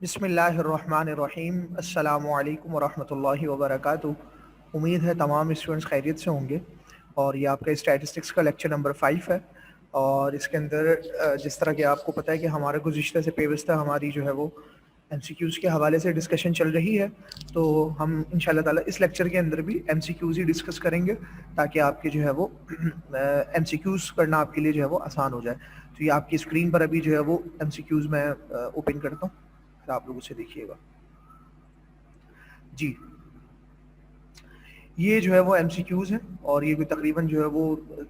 बिस्मिल्लाहिर्रहमानिर्रहीम अस्सलामुअलैकुम वरहमतुल्लाहि वबरकातुहू। उम्मीद है तमाम स्टूडेंट्स खैरियत से होंगे और ये आपका स्टैटिस्टिक्स का लेक्चर नंबर 5 है। और इसके अंदर जिस तरह के आपको पता है कि हमारे गुज़िश्ता से पेवस्ता हमारी जो है वो MCQs के हवाले से डिस्कशन चल रही है, तो हम इंशाल्लाह ताला इस लेक्चर के अंदर भी MCQs ही डिस्कस करेंगे ताकि आपके जो है वो MCQs करना आपके लिए जो है वो आसान हो जाए। तो ये आपकी स्क्रीन पर अभी जो है वो MCQs मैं ओपन करता हूँ, फिर आप लोग उसे देखिएगा जी। ये जो है वो MCQs हैं और ये तकरीबन जो है वो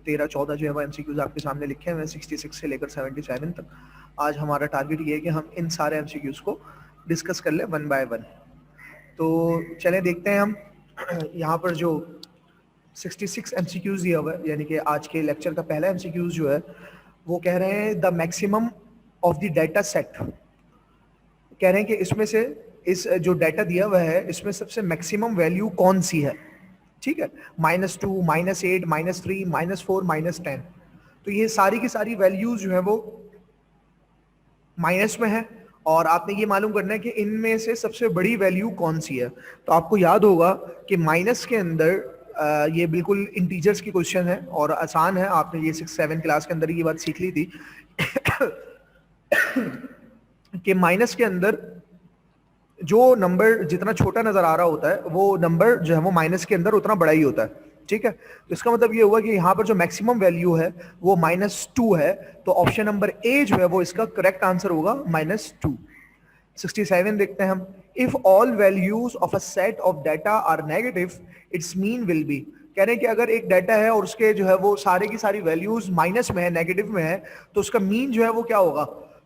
13-14 जो है वो MCQs आपके सामने लिखे हुए हैं 66 से लेकर 77 तक। आज हमारा टारगेट ये है कि हम इन सारे MCQs को डिस्कस कर लें वन बाय वन। तो चलें देखते हैं हम यहाँ पर जो 66 MCQs दिया हुआ है, यानी कि आज के लेक्चर का पहला MCQs जो है वो कह रहे हैं the maximum of the data set. कह रहे हैं कि इसमें से इस जो डाटा दिया हुआ है इसमें सबसे मैक्सिमम वैल्यू कौन सी है। ठीक है, -2, -8, -3, -4, -10। तो ये सारी की सारी वैल्यूज जो है वो माइनस में है और आपने ये मालूम करना है कि इनमें से सबसे बड़ी वैल्यू कौन सी है। तो आपको याद होगा कि माइनस के अंदर ये बिल्कुल इंटीजर्स की क्वेश्चन है और आसान है, आपने ये 6-7 क्लास के अंदर ये बात सीख ली थी कि माइनस के अंदर जो नंबर जितना छोटा नजर आ रहा होता है वो नंबर जो है वो माइनस के अंदर उतना बड़ा ही होता है। ठीक है, तो इसका मतलब ये हुआ कि यहाँ पर जो मैक्सिमम वैल्यू है वो -2 है, तो ऑप्शन नंबर ए जो है वो इसका करेक्ट आंसर होगा -2। 67 देखते हैं हम। If all values of a set of data are negative its mean will be. कह रहे हैं कि अगर एक डाटा है और उसके जो है वो सारे की सारी वैल्यूज माइनस में है, नेगेटिव में है, तो उसका मीन जो है वो क्या होगा।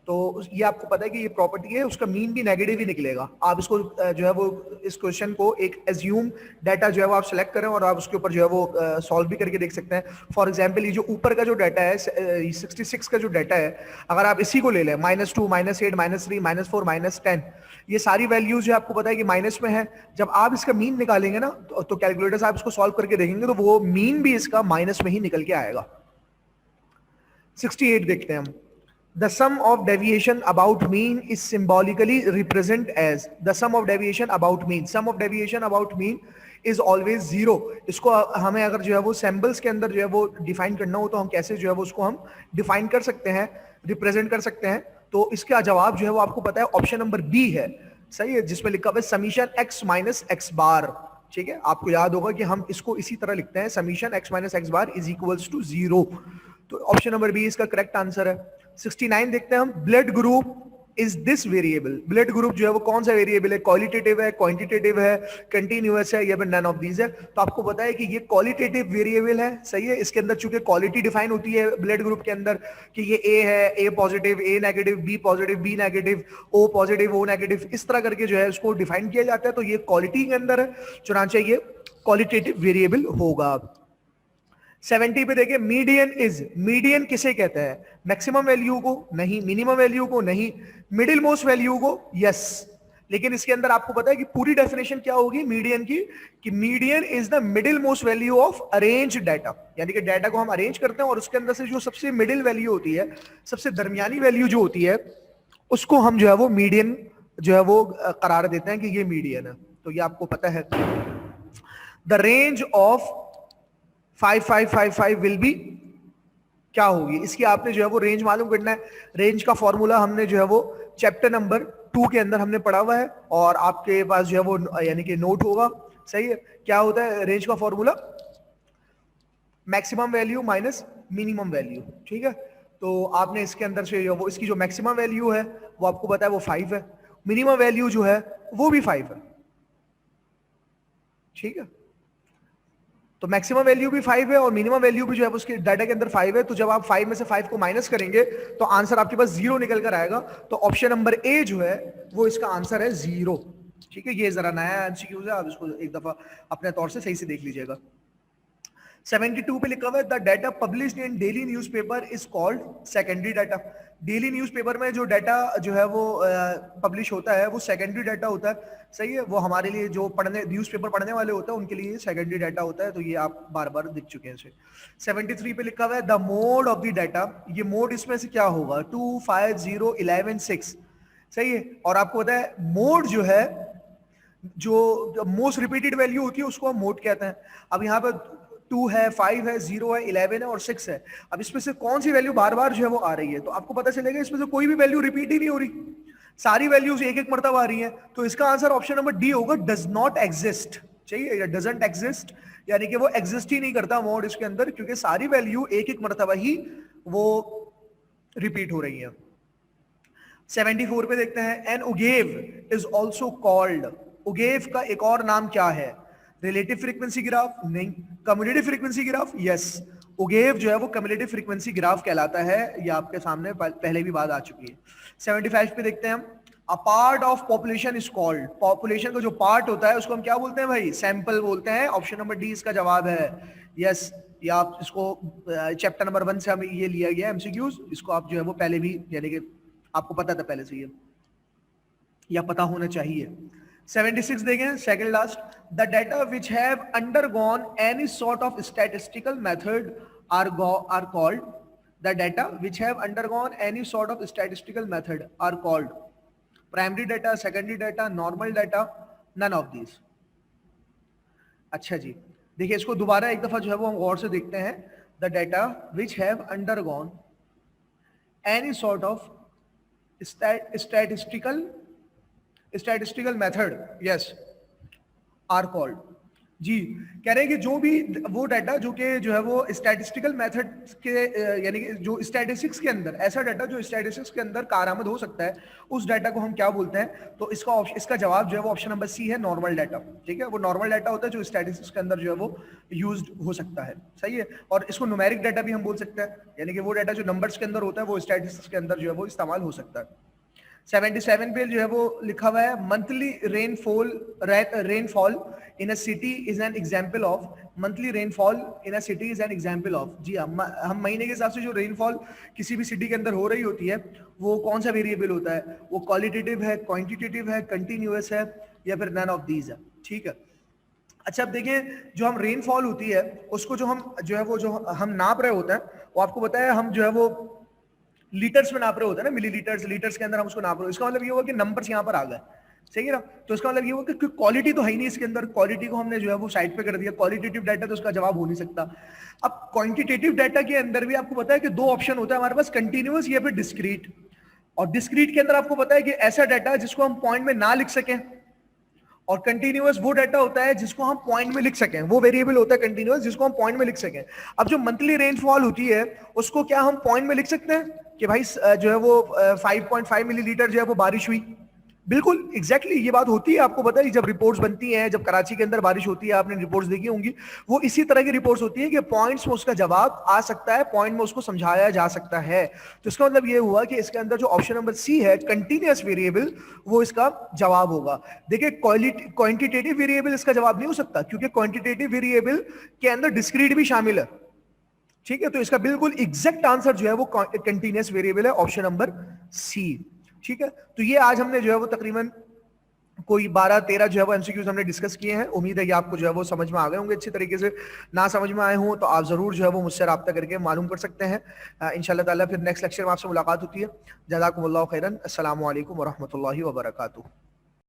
तो ये आपको पता है कि ये प्रॉपर्टी है, उसका मीन भी नेगेटिव ही निकलेगा। आप इसको जो है वो इस क्वेश्चन को एक एज्यूम डाटा जो है वो आप सेलेक्ट करें और आप उसके ऊपर जो है वो सॉल्व भी करके देख सकते हैं। फॉर एग्जांपल ये जो ऊपर का जो डाटा है 66 का जो डाटा है, अगर आप इसी को ले लें -2, -8, -3, -4, -10, ये सारी वैल्यूज जो आपको पता है कि माइनस में है। जब आप इसका मीन निकालेंगे ना तो कैलकुलेटर से आप इसको सॉल्व करके देखेंगे तो वो मीन भी इसका माइनस में ही निकल के आएगा। 68 देखते हैं हम। The sum of deviation about mean is symbolically represent as the sum of deviation about mean. Sum of deviation about mean is always 0. इसको हमें अगर जो है वो सैम्बल्स के अंदर जो है वो डिफाइन करना हो तो हम कैसे जो है वो उसको हम डिफाइन कर सकते हैं, रिप्रेजेंट कर सकते हैं। तो इसका जवाब जो है वो आपको पता है ऑप्शन नंबर बी है, सही है, जिसमें लिखा हुआ है समीशन x माइनस एक्स बार। ठीक है, आपको याद होगा कि हम इसको इसी तरह लिखते हैं summation x minus x bar is equals to 0। तो ऑप्शन नंबर बी इसका करेक्ट आंसर है। 69 देखते हैं हम। Blood group is this variable. Blood group जो है वो कौन सा वेरिएबल है, क्वालिटेटिव है, क्वांटिटेटिव है, कंटिन्यूअस है या फिर नन ऑफ दीज है। तो आपको पता है कि ये क्वालिटेटिव वेरिएबल है, सही है। इसके अंदर चूंकि क्वालिटी डिफाइन होती है ब्लड ग्रुप के अंदर कि ये ए है, A positive, A negative, B positive, B negative, O positive, O negative, इस तरह करके जो है इसको डिफाइन किया जाता है। तो ये क्वालिटी के अंदर है, चुनाचे ये क्वालिटेटिव वेरिएबल होगा। 70 पे देखिए, मीडियन इज, मीडियन किसे कहते हैं, मैक्सिमम वैल्यू को नहीं, मिनिमम वैल्यू को नहीं, मिडिल मोस्ट वैल्यू को यस। लेकिन इसके अंदर आपको पता है कि पूरी डेफिनेशन क्या होगी मीडियन की, कि median is the middle most value of arrange data. यानी कि डाटा को हम अरेंज करते हैं और उसके अंदर से जो सबसे मिडिल वैल्यू होती है, सबसे दरमियानी वैल्यू जो होती है, उसको हम जो है वो मीडियन जो है वो करार देते हैं कि ये मीडियन है। तो ये आपको पता है। The range of 5555 will be क्या होगी, इसकी आपने जो है वो रेंज मालूम करना है। रेंज का फॉर्मूला हमने जो है वो चैप्टर नंबर 2 के अंदर हमने पढ़ा हुआ है और आपके पास जो है वो यानी कि नोट होगा, सही है। क्या होता है रेंज का formula, maximum value minus minimum value. ठीक है, तो आपने इसके अंदर से वो इसकी जो मैक्सिमम वैल्यू है वो आपको पता है वो 5 है, मिनिमम वैल्यू जो है वो भी 5 है। ठीक है, तो मैक्सिमम वैल्यू भी 5 है और मिनिमम वैल्यू भी जो है उसके डाटा के अंदर 5 है। तो जब आप 5 में से 5 को माइनस करेंगे तो आंसर आपके पास 0 निकल कर आएगा। तो ऑप्शन नंबर ए जो है वो इसका आंसर है 0। ठीक है, ये जरा नया एमसीक्यू है, आप इसको एक दफा अपने तौर से सही से देख लीजिएगा। 72 पे लिखा हुआ है the data published in daily newspaper is called secondary data. Daily newspaper में जो डाटा जो है वो पब्लिश होता है वो सेकेंडरी डाटा होता है, सही है। वो हमारे लिए जो न्यूज़पेपर पढ़ने वाले होते हैं उनके लिए सेकेंडरी डाटा होता है। तो ये आप बार बार दिख चुके हैं। 73 पे लिखा हुआ है the mode of the data. ये मोड इसमें से क्या होगा, 2, 5, 0, 11, 6। सही है। और आपको पता है मोड जो है, जो मोस्ट रिपीटेड वैल्यू होती है उसको हम मोड कहते हैं। अब यहाँ पे 2 है, 5 है, 0 है, 11 है और 6 है। अब इसमें से कौन सी वैल्यू बार बार जो है वो आ रही है, तो आपको पता चलेगा इसमें से कोई भी वैल्यू रिपीट ही नहीं हो रही, सारी वैल्यूज एक एक मरतबा आ रही है। तो इसका आंसर ऑप्शन नंबर डी होगा, डज नॉट एग्जिस्ट। चाहिए या डजंट एग्जिस्ट, यानी कि वो एग्जिस्ट ही नहीं करता मोड इसके अंदर, क्योंकि सारी वैल्यू एक एक मरतबा ही वो रिपीट हो रही है। 74 पे देखते हैं, an ogive is also called, ogive का एक और नाम क्या है? Relative frequency graph? नहीं। Cumulative frequency graph? Yes. Ogive जो है वो कम्युलेटिव फ्रीक्वेंसी ग्राफ कहलाता है, ये आपके सामने पहले भी बात आ चुकी है। 75 पे देखते हैं हम, a part of population is called, population का जो पार्ट होता है उसको हम क्या बोलते हैं भाई? सैंपल बोलते हैं। ऑप्शन नंबर डी इसका जवाब है। यस, ये आप इसको चैप्टर नंबर 1 से हम ये लिया गया एमसीक्यूज, इसको आप जो है वो पहले भी, यानी कि आपको पता था पहले से ये, या पता होना चाहिए। 76 देखें, second last, the data which have undergone any sort of statistical method are called, the data which have undergone any sort of statistical method are called primary data, secondary data, normal data, none of these. अच्छा जी, देखिए इसको दोबारा एक दफा जो है वो हम गौर से देखते हैं। The data which have undergone any sort of statistical method, yes, are called। जी, कह रहे हैं कि जो भी वो डाटा जो कि जो है वो स्टैटिस्टिकल मेथड के, यानी कि जो स्टैटिस्टिक्स के अंदर, ऐसा डाटा जो स्टैटिस्टिक्स के अंदर कारआमद हो सकता है, उस डाटा को हम क्या बोलते हैं? तो इसका जवाब जो है वो ऑप्शन नंबर सी है, नॉर्मल डाटा। ठीक है, वो नॉर्मल डाटा होता है जो स्टैटिस्टिक्स के अंदर जो है वो यूज्ड हो सकता है। सही है। और इसको न्यूमेरिक डाटा भी हम बोल सकते हैं, यानी कि वो डाटा जो नंबर्स के अंदर होता है वो स्टैटिस्टिक्स के अंदर जो है वो इस्तेमाल हो सकता है। 77 पे जो है वो लिखा हुआ है, monthly rainfall in a city is an example of, monthly rainfall in a city is an example of. जी, हम महीने के हिसाब से जो रेनफॉल किसी भी सिटी के अंदर हो रही होती है वो कौन सा वेरिएबल होता है? वो क्वालिटेटिव है, क्वांटिटेटिव है, कंटिन्यूअस है, या फिर नन ऑफ दीज है। ठीक है। अच्छा, अब देखें, जो हम रेनफॉल होती है उसको जो हम जो है वो जो हम नाप रहे होते हैं, वो आपको बताया हम जो है वो लीटर्स में नाप रहे होते हैं ना, मिलीलीटर्स, लीटर्स के अंदर हम उसको नाप रहे हो। इसका मतलब ये हुआ कि नंबर्स यहाँ पर आ गए। सही है ना? तो इसका मतलब ये हुआ कि क्वालिटी तो है ही नहीं इसके अंदर, क्वालिटी को हमने जो है वो साइड पे कर दिया, क्वालिटेटिव डाटा तो उसका जवाब हो नहीं सकता। अब क्वांटिटेटिव डाटा के अंदर भी आपको पता है कि दो ऑप्शन होता है हमारे पास, कंटिन्यूअस या फिर डिस्क्रीट। और डिस्क्रीट के अंदर आपको पता है कि ऐसा डाटा जिसको हम पॉइंट में ना लिख सकें, और कंटिन्यूअस वो डाटा होता है जिसको हम पॉइंट में लिख सकें, वो वेरिएबल होता है कंटिन्यूअस जिसको हम पॉइंट में लिख सकें। अब जो मंथली रेनफॉल होती है उसको क्या हम पॉइंट में लिख सकते हैं कि भाई जो है वो 5.5 मिलीलीटर जो है वो बारिश हुई? बिल्कुल एग्जैक्टली ये बात होती है। आपको पता है जब रिपोर्ट्स बनती हैं, जब कराची के अंदर बारिश होती है, आपने रिपोर्ट्स देखी होंगी, वो इसी तरह की रिपोर्ट्स होती है कि पॉइंट्स में उसका जवाब आ सकता है, पॉइंट में उसको समझाया जा सकता है। तो इसका मतलब ये हुआ कि इसके अंदर जो ऑप्शन नंबर सी है, कंटिन्यूअस वेरिएबल, वो इसका जवाब होगा। देखिए, क्वांटिटेटिव वेरिएबल इसका जवाब नहीं हो सकता, क्योंकि क्वांटिटेटिव वेरिएबल के अंदर डिस्क्रीट भी शामिल है। ठीक है, तो इसका बिल्कुल एग्जैक्ट आंसर जो है वो कंटिन्यूअस वेरिएबल है, ऑप्शन नंबर सी। ठीक है, तो ये आज हमने जो है वो तकरीबन कोई 12-13 जो है वो एमसीक्यूज हमने डिस्कस किए हैं। उम्मीद है कि आपको जो है वो समझ में आ गए होंगे अच्छी तरीके से। ना समझ में आए हों तो आप जरूर जो है वो मुझसे रब्ता करके मालूम कर सकते हैं। इंशाल्लाह ताला फिर नेक्स्ट लेक्चर में आपसे मुलाकात होती है। जज़ाकुमुल्लाहु खैरन। अस्सलामु अलैकुम व रहमतुल्लाहि व बरकातुहू।